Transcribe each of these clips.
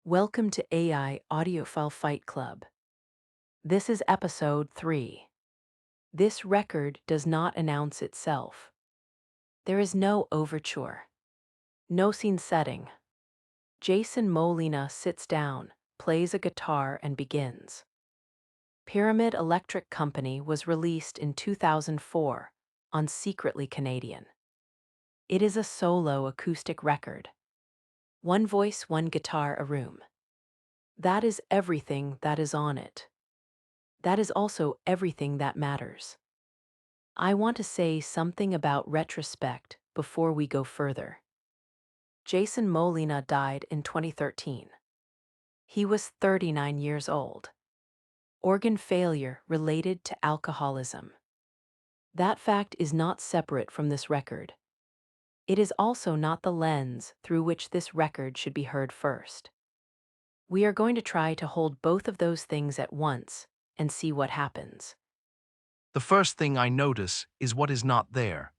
Welcome to AI Audiophile Fight Club. This is episode 3. This record does not announce itself. There is no overture, no scene setting. Jason Molina sits down, plays a guitar, and begins. Pyramid Electric Company was released in 2004 on Secretly Canadian. It is a solo acoustic record. One voice, one guitar, a room. That is everything that is on it. That is also everything that matters. I want to say something about retrospect before we go further. Jason Molina died in 2013. He was 39 years old. Organ failure related to alcoholism. That fact is not separate from this record. It is also not the lens through which this record should be heard first. We are going to try to hold both of those things at once and see what happens. The first thing I notice is what is not there.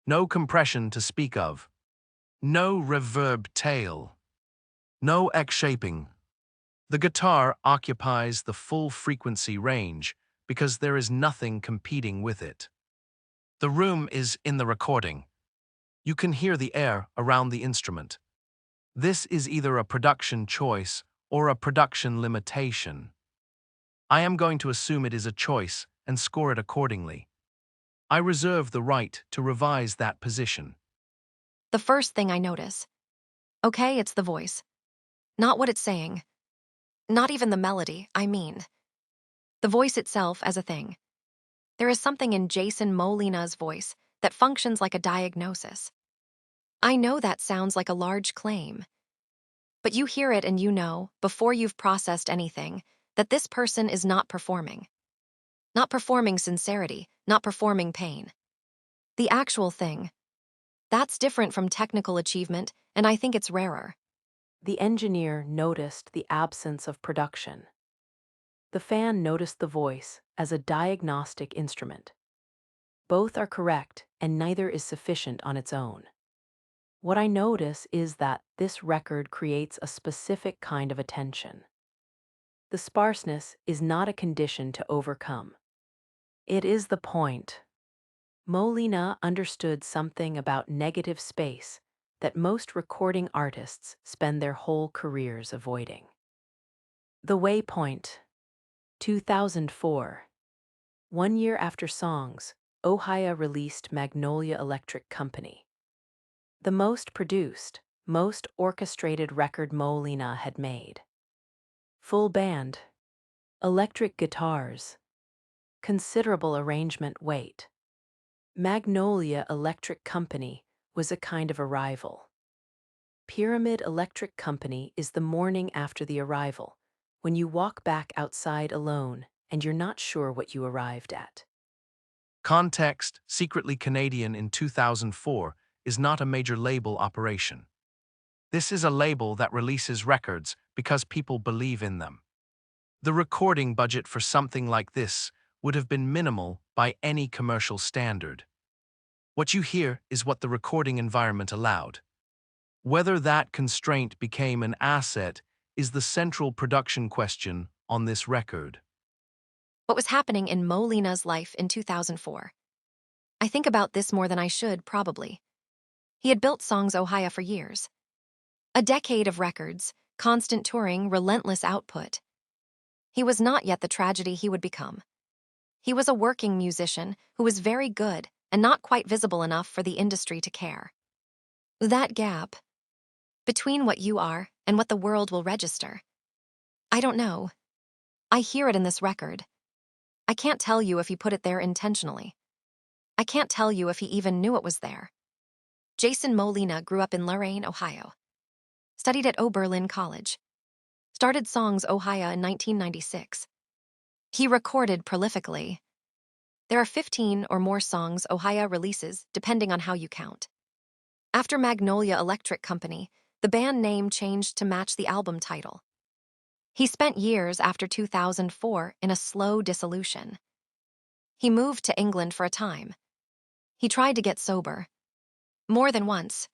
No compression to speak of. No reverb tail. No X-shaping. The guitar occupies the full frequency range because there is nothing competing with it. The room is in the recording. You can hear the air around the instrument. This is either a production choice or a production limitation. I am going to assume it is a choice and score it accordingly. I reserve the right to revise that position. The first thing I notice. Okay, it's the voice. Not what it's saying. Not even the melody, I mean. The voice itself as a thing. There is something in Jason Molina's voice that functions like a diagnosis. I know that sounds like a large claim. But you hear it and you know, before you've processed anything, that this person is not performing. Not performing sincerity, not performing pain. The actual thing. That's different from technical achievement, and I think it's rarer. The engineer noticed the absence of production. The fan noticed the voice as a diagnostic instrument. Both are correct, and neither is sufficient on its own. What I notice is that this record creates a specific kind of attention. The sparseness is not a condition to overcome. It is the point. Molina understood something about negative space that most recording artists spend their whole careers avoiding. The Waypoint, 2004. 1 year after Songs, Ohio released Magnolia Electric Company. The most produced, most orchestrated record Molina had made. Full band, electric guitars, considerable arrangement weight. Magnolia Electric Company was a kind of arrival. Pyramid Electric Company is the morning after the arrival, when you walk back outside alone and you're not sure what you arrived at. Context, Secretly Canadian in 2004, is not a major label operation. This is a label that releases records because people believe in them. The recording budget for something like this would have been minimal by any commercial standard. What you hear is what the recording environment allowed. Whether that constraint became an asset is the central production question on this record. What was happening in Molina's life in 2004? I think about this more than I should, probably. He had built Songs Ohio for years. A decade of records, constant touring, relentless output. He was not yet the tragedy he would become. He was a working musician who was very good and not quite visible enough for the industry to care. That gap between what you are and what the world will register. I don't know. I hear it in this record. I can't tell you if he put it there intentionally. I can't tell you if he even knew it was there. Jason Molina grew up in Lorain, Ohio. Studied at Oberlin College. Started Songs Ohio in 1996. He recorded prolifically. There are 15 or more Songs Ohio releases, depending on how you count. After Magnolia Electric Company, the band name changed to match the album title. He spent years after 2004 in a slow dissolution. He moved to England for a time. He tried to get sober. More than once.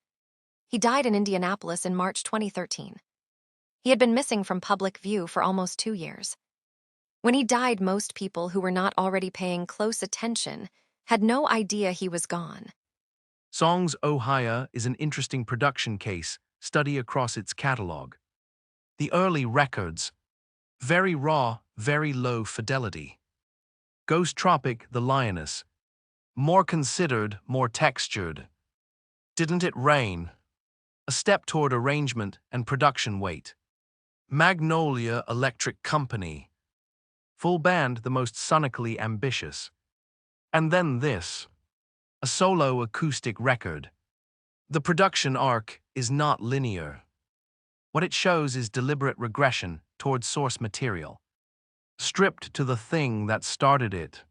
He died in Indianapolis in March 2013. He had been missing from public view for almost 2 years. When he died, most people who were not already paying close attention had no idea he was gone. Songs Ohia is an interesting production case study across its catalog. The early records, very raw, very low fidelity. Ghost Tropic, The Lioness, more considered, more textured. Didn't It Rain? A step toward arrangement and production weight. Magnolia Electric Company, full band, the most sonically ambitious. And then this, a solo acoustic record. The production arc is not linear. What it shows is deliberate regression towards source material, stripped to the thing that started it.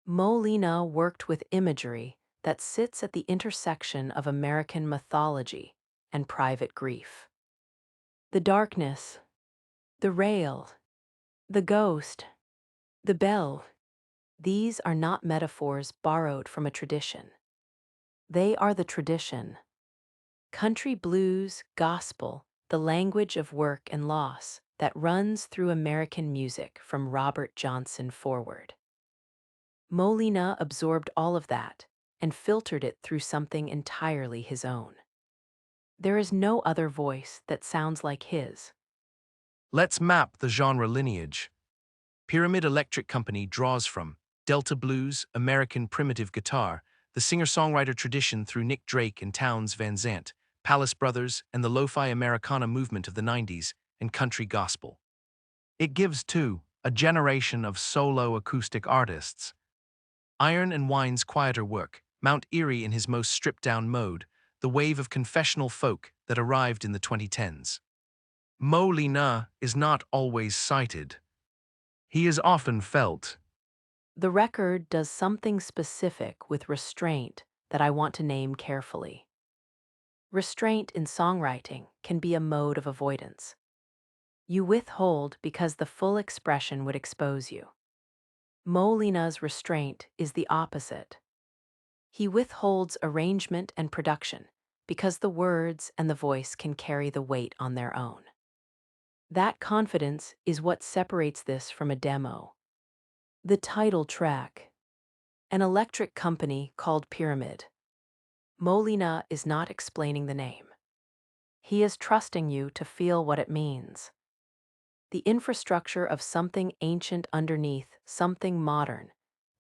Molina worked with imagery that sits at the intersection of American mythology and private grief. The darkness, the rail, the ghost, the bell, these are not metaphors borrowed from a tradition. They are the tradition. Country blues, gospel, the language of work and loss that runs through American music from Robert Johnson forward. Molina absorbed all of that and filtered it through something entirely his own. There is no other voice that sounds like his. Let's map the genre lineage. Pyramid Electric Company draws from Delta blues, American primitive guitar, the singer-songwriter tradition through Nick Drake and Townes Van Zandt, Palace Brothers, and the lo-fi Americana movement of the 90s, and country gospel. It gives, too, a generation of solo acoustic artists. Iron and Wine's quieter work, Mount Erie in his most stripped-down mode, the wave of confessional folk that arrived in the 2010s. Molina is not always cited. He is often felt. The record does something specific with restraint that I want to name carefully. Restraint in songwriting can be a mode of avoidance. You withhold because the full expression would expose you. Molina's restraint is the opposite. He withholds arrangement and production because the words and the voice can carry the weight on their own. That confidence is what separates this from a demo. The title track, an electric company called Pyramid. Molina is not explaining the name. He is trusting you to feel what it means. The infrastructure of something ancient underneath something modern,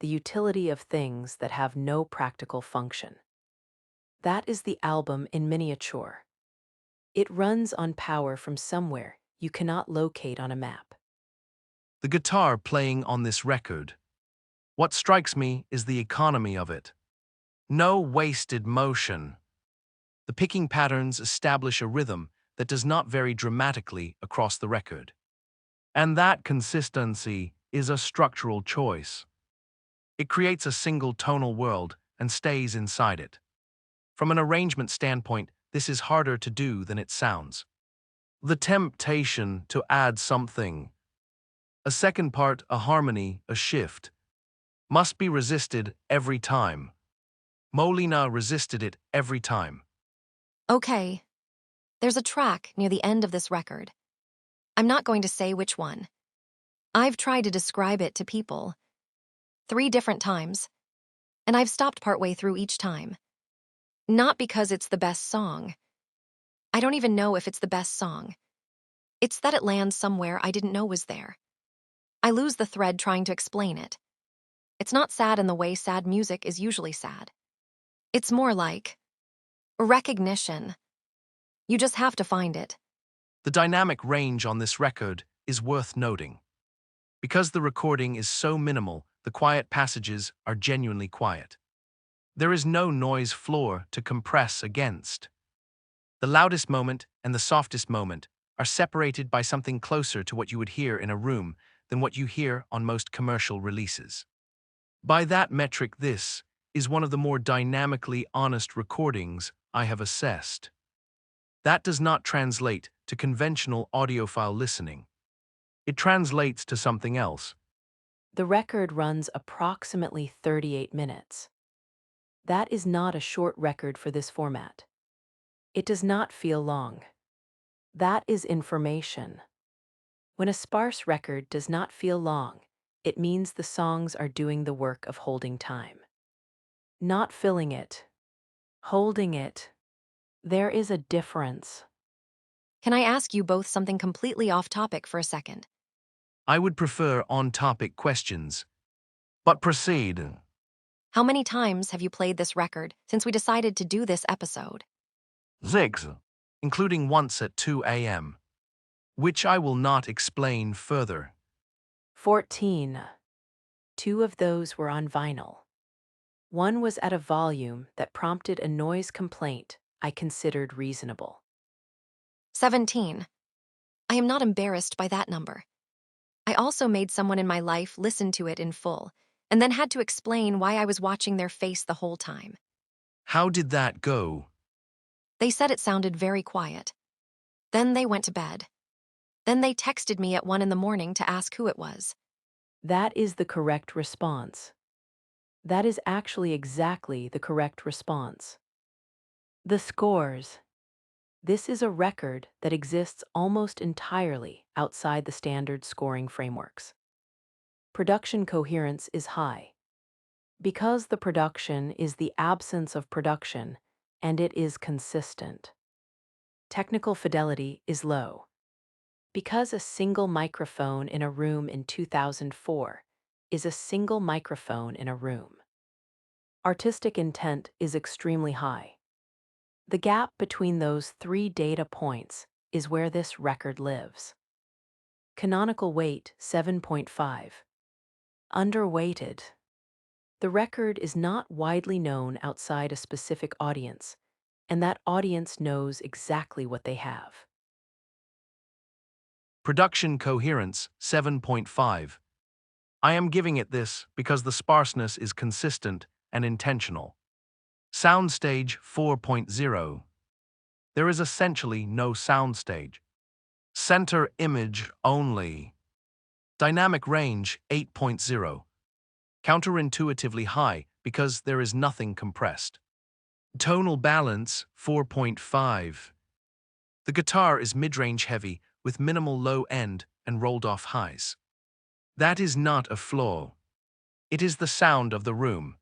the utility of things that have no practical function. That is the album in miniature. It runs on power from somewhere you cannot locate on a map. The guitar playing on this record. What strikes me is the economy of it. No wasted motion. The picking patterns establish a rhythm that does not vary dramatically across the record. And that consistency is a structural choice. It creates a single tonal world and stays inside it. From an arrangement standpoint, this is harder to do than it sounds. The temptation to add something, a second part, a harmony, a shift, must be resisted every time. Molina resisted it every time. Okay, there's a track near the end of this record. I'm not going to say which one. I've tried to describe it to people 3 different times, and I've stopped partway through each time. Not because it's the best song. I don't even know if it's the best song. It's that it lands somewhere I didn't know was there. I lose the thread trying to explain it. It's not sad in the way sad music is usually sad. It's more like recognition. You just have to find it. The dynamic range on this record is worth noting. Because the recording is so minimal, the quiet passages are genuinely quiet. There is no noise floor to compress against. The loudest moment and the softest moment are separated by something closer to what you would hear in a room than what you hear on most commercial releases. By that metric, this is one of the more dynamically honest recordings I have assessed. That does not translate to conventional audiophile listening. It translates to something else. The record runs approximately 38 minutes. That is not a short record for this format. It does not feel long. That is information. When a sparse record does not feel long, it means the songs are doing the work of holding time. Not filling it, holding it. There is a difference. Can I ask you both something completely off topic for a second? I would prefer on-topic questions. But proceed. How many times have you played this record since we decided to do this episode? Ziggs, including once at 2 a.m., which I will not explain further. 14. Two of those were on vinyl. One was at a volume that prompted a noise complaint I considered reasonable. 17. I am not embarrassed by that number. I also made someone in my life listen to it in full, and then had to explain why I was watching their face the whole time. How did that go? They said it sounded very quiet. Then they went to bed. Then they texted me at 1 in the morning to ask who it was. That is the correct response. That is actually exactly the correct response. The scores. This is a record that exists almost entirely outside the standard scoring frameworks. Production coherence is high. Because the production is the absence of production, and it is consistent. Technical fidelity is low. Because a single microphone in a room in 2004 is a single microphone in a room. Artistic intent is extremely high. The gap between those three data points is where this record lives. Canonical weight 7.5. Underweighted. The record is not widely known outside a specific audience, and that audience knows exactly what they have. Production coherence 7.5. I am giving it this because the sparseness is consistent and intentional. Soundstage 4.0. There is essentially no soundstage. Center image only. Dynamic range 8.0. Counterintuitively high because there is nothing compressed. Tonal balance 4.5. The guitar is mid-range heavy with minimal low end and rolled off highs. That is not a flaw. It is the sound of the room.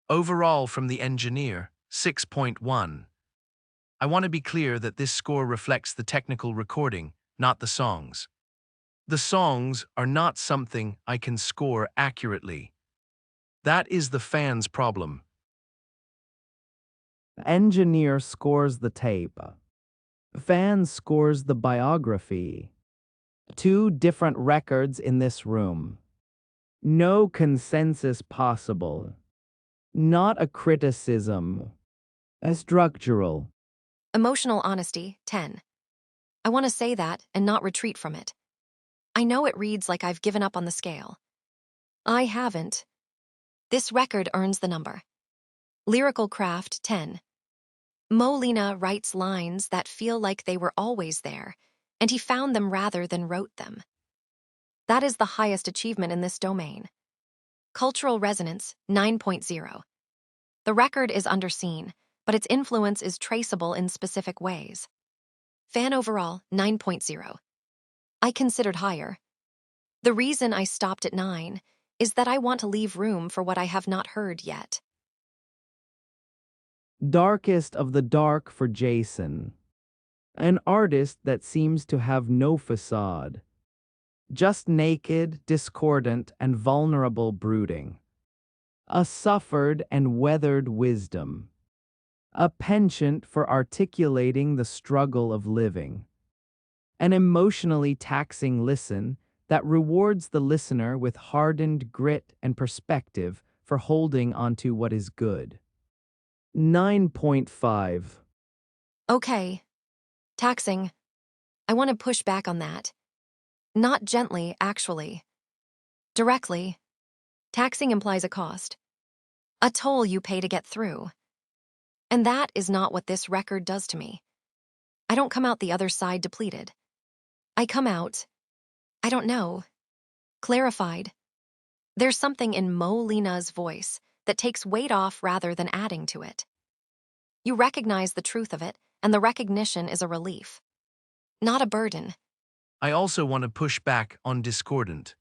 Overall from the engineer 6.1. I want to be clear that this score reflects the technical recording, not the songs. The songs are not something I can score accurately. That is the fan's problem. Engineer scores the tape. Fan scores the biography. Two different records in this room. No consensus possible. Not a criticism. A structural. Emotional honesty 10. I want to say that and not retreat from it. I know it reads like I've given up on the scale. I haven't. This record earns the number. Lyrical craft 10. Molina writes lines that feel like they were always there, and he found them rather than wrote them. That is the highest achievement in this domain. Cultural resonance 9.0. The record is underseen, but its influence is traceable in specific ways. Fan overall 9.0. I considered higher. The reason I stopped at 9 is that I want to leave room for what I have not heard yet. Darkest of the dark for Jason. An artist that seems to have no facade. Just naked, discordant, and vulnerable brooding. A suffered and weathered wisdom. A penchant for articulating the struggle of living. An emotionally taxing listen that rewards the listener with hardened grit and perspective for holding onto what is good. 9.5. Okay. Taxing. I want to push back on that. Not gently, actually. Directly. Taxing implies a cost. A toll you pay to get through. And that is not what this record does to me. I don't come out the other side depleted. I come out, I don't know, clarified. There's something in Molina's voice that takes weight off rather than adding to it. You recognize the truth of it, and the recognition is a relief. not a burden. I also want to push back on discordant.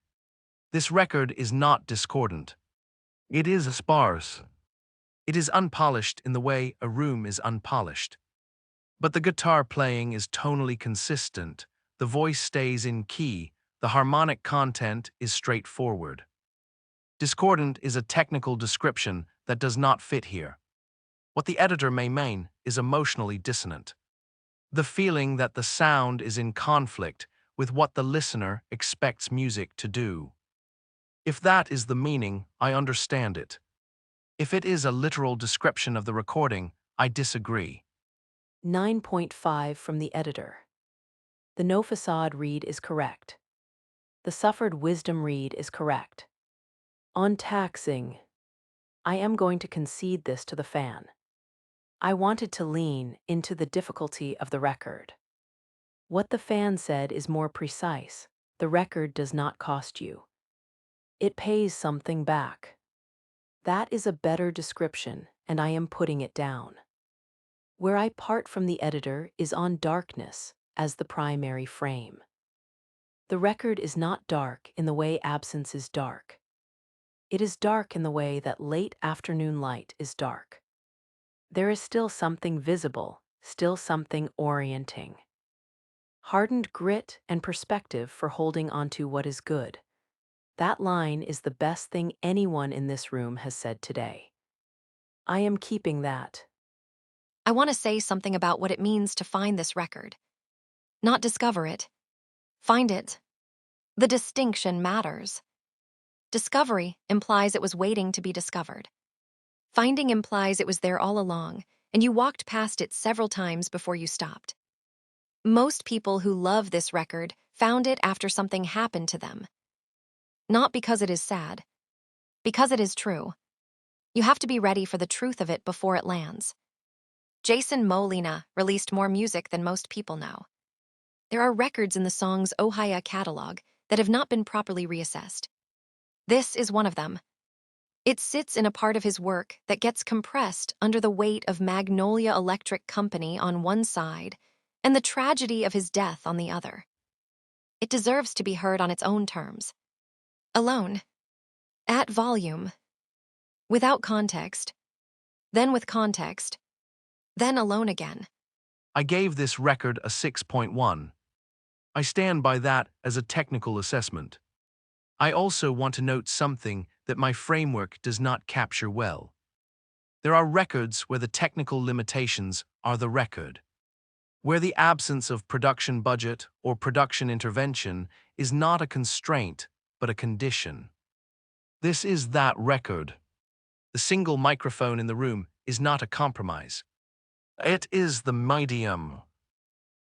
This record is not discordant. It is sparse. It is unpolished in the way a room is unpolished. But the guitar playing is tonally consistent, the voice stays in key, the harmonic content is straightforward. Discordant is a technical description that does not fit here. What the editor may mean is emotionally dissonant. The feeling that the sound is in conflict with what the listener expects music to do. If that is the meaning, I understand it. If it is a literal description of the recording, I disagree. 9.5 from the editor. The no facade read is correct. The suffered wisdom read is correct. On taxing, I am going to concede this to the fan. I wanted to lean into the difficulty of the record. What the fan said is more precise. The record does not cost you. It pays something back. That is a better description, and I am putting it down. Where I part from the editor is on darkness as the primary frame. The record is not dark in the way absence is dark. It is dark in the way that late afternoon light is dark. There is still something visible, still something orienting. Hardened grit and perspective for holding onto what is good. That line is the best thing anyone in this room has said today. I am keeping that. I want to say something about what it means to find this record. Not discover it. Find it. The distinction matters. Discovery implies it was waiting to be discovered. Finding implies it was there all along, and you walked past it several times before you stopped. Most people who love this record found it after something happened to them. Not because it is sad, because it is true. You have to be ready for the truth of it before it lands. Jason Molina released more music than most people know. There are records in the song's Ohio catalog that have not been properly reassessed. This is one of them. It sits in a part of his work that gets compressed under the weight of Magnolia Electric Company on one side and the tragedy of his death on the other. It deserves to be heard on its own terms. Alone. At volume. Without context. Then with context. Then alone again. I gave this record a 6.1. I stand by that as a technical assessment. I also want to note something that my framework does not capture well. There are records where the technical limitations are the record, where the absence of production budget or production intervention is not a constraint, but a condition. This is that record. The single microphone in the room is not a compromise. It is the medium.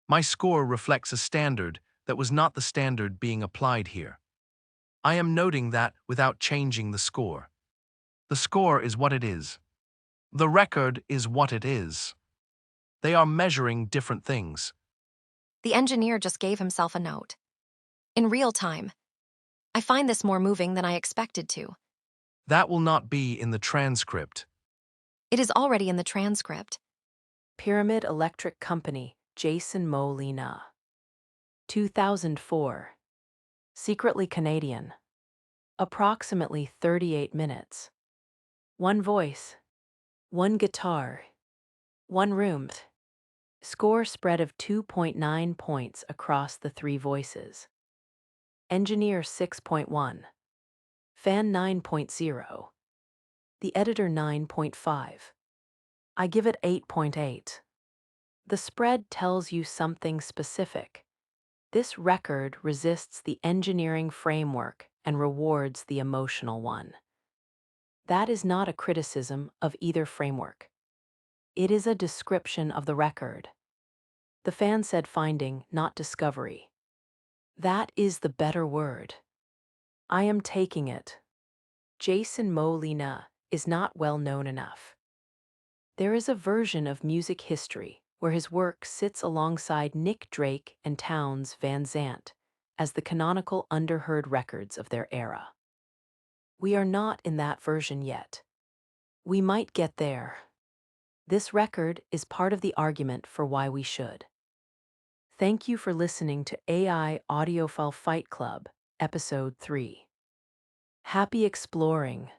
My score reflects a standard that was not the standard being applied here. I am noting that without changing the score. The score is what it is. The record is what it is. They are measuring different things. The engineer just gave himself a note. In real time. I find this more moving than I expected to. That will not be in the transcript. It is already in the transcript. Pyramid Electric Company, Jason Molina. 2004. Secretly Canadian. Approximately 38 minutes. One voice. One guitar. One room. Score spread of 2.9 points across the three voices. Engineer 6.1. Fan 9.0. The editor 9.5. I give it 8.8. The spread tells you something specific. This record resists the engineering framework and rewards the emotional one. That is not a criticism of either framework. It is a description of the record. The fan said finding, not discovery. That is the better word. I am taking it. Jason Molina is not well known enough. There is a version of music history where his work sits alongside Nick Drake and Townes Van Zandt as the canonical underheard records of their era. We are not in that version yet. We might get there. This record is part of the argument for why we should. Thank you for listening to AI Audiophile Fight Club, Episode 3. Happy exploring!